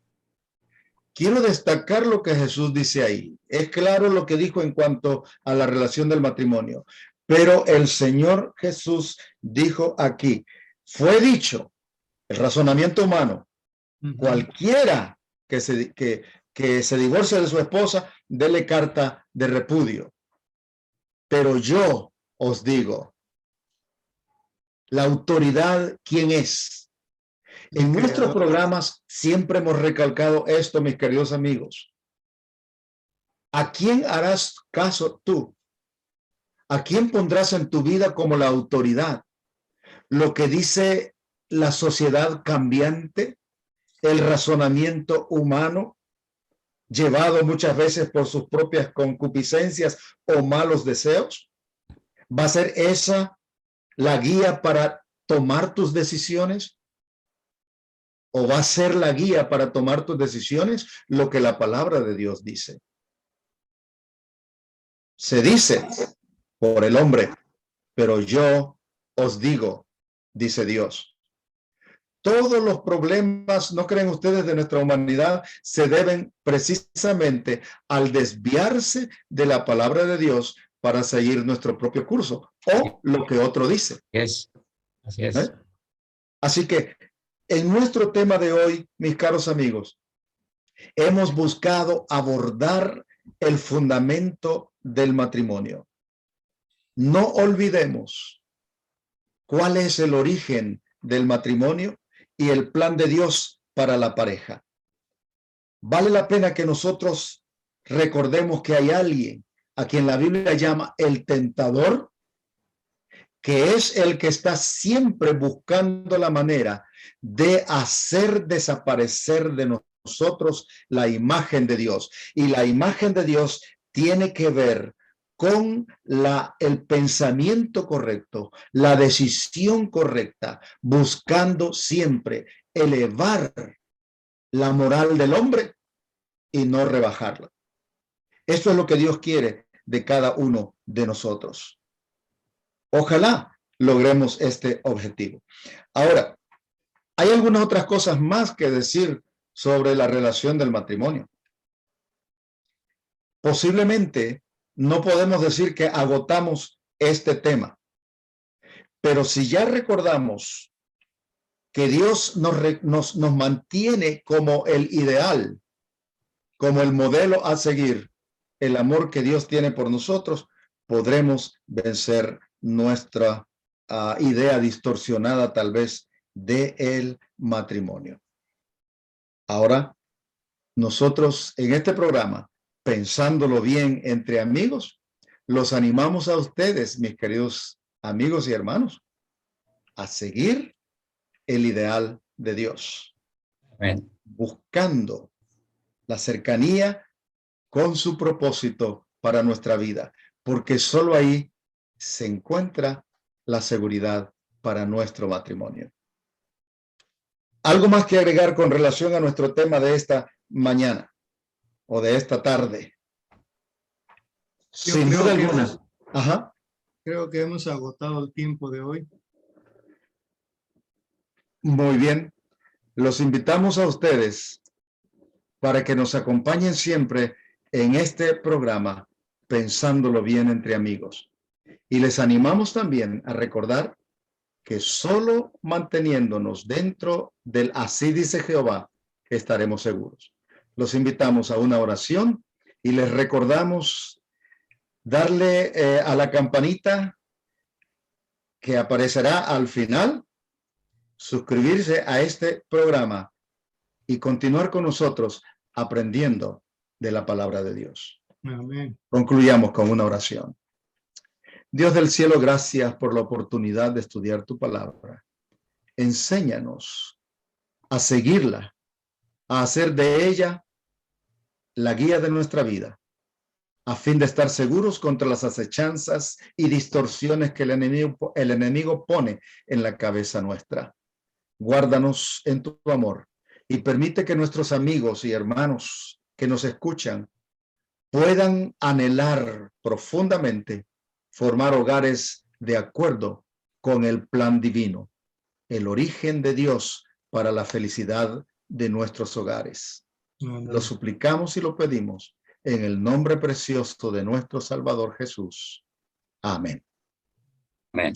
Quiero destacar lo que Jesús dice ahí. Es claro lo que dijo en cuanto a la relación del matrimonio, pero el Señor Jesús dijo aquí, fue dicho, el razonamiento humano, cualquiera que se divorcie de su esposa, dele carta de repudio. Pero yo os digo, la autoridad, ¿quién es? En nuestros programas siempre hemos recalcado esto, mis queridos amigos. ¿A quién harás caso tú? ¿A quién pondrás en tu vida como la autoridad? ¿Lo que dice la sociedad cambiante? ¿El razonamiento humano, llevado muchas veces por sus propias concupiscencias o malos deseos? ¿Va a ser esa la guía para tomar tus decisiones? ¿O va a ser la guía para tomar tus decisiones lo que la palabra de Dios dice? Se dice por el hombre, pero yo os digo, dice Dios. Todos los problemas, ¿no creen ustedes, de nuestra humanidad se deben precisamente al desviarse de la palabra de Dios para seguir nuestro propio curso o lo que otro dice?
Así es.
Así que en nuestro tema de hoy, mis caros amigos, hemos buscado abordar el fundamento del matrimonio. No olvidemos cuál es el origen del matrimonio y el plan de Dios para la pareja. Vale la pena que nosotros recordemos que hay alguien a quien la Biblia llama el tentador, que es el que está siempre buscando la manera de hacer desaparecer de nosotros la imagen de Dios. Y la imagen de Dios tiene que ver con el pensamiento correcto, la decisión correcta, buscando siempre elevar la moral del hombre y no rebajarla. Eso es lo que Dios quiere de cada uno de nosotros. Ojalá logremos este objetivo. Ahora, hay algunas otras cosas más que decir sobre la relación del matrimonio. Posiblemente no podemos decir que agotamos este tema, pero si ya recordamos que Dios nos mantiene como el ideal, como el modelo a seguir, el amor que Dios tiene por nosotros, podremos vencer nuestra idea distorsionada tal vez del matrimonio. Ahora, nosotros en este programa, pensándolo bien entre amigos, los animamos a ustedes, mis queridos amigos y hermanos, a seguir el ideal de Dios.
Amén.
Buscando la cercanía con su propósito para nuestra vida, porque solo ahí se encuentra la seguridad para nuestro matrimonio. ¿Algo más que agregar con relación a nuestro tema de esta mañana o de esta tarde? Sin duda alguna. Ajá.
Creo que hemos agotado el tiempo de hoy.
Muy bien. Los invitamos a ustedes para que nos acompañen siempre en este programa, Pensándolo Bien entre Amigos. Y les animamos también a recordar que solo manteniéndonos dentro del así dice Jehová, estaremos seguros. Los invitamos a una oración y les recordamos darle a la campanita que aparecerá al final, suscribirse a este programa y continuar con nosotros aprendiendo de la palabra de Dios.
Amén.
Concluyamos con una oración. Dios del cielo, gracias por la oportunidad de estudiar tu palabra. Enséñanos a seguirla, a hacer de ella la guía de nuestra vida, a fin de estar seguros contra las acechanzas y distorsiones que el enemigo pone en la cabeza nuestra. Guárdanos en tu amor y permite que nuestros amigos y hermanos que nos escuchan puedan anhelar profundamente formar hogares de acuerdo con el plan divino, el origen de Dios para la felicidad de nuestros hogares.
Amén.
Lo suplicamos y lo pedimos en el nombre precioso de nuestro Salvador Jesús. Amén.
Amén.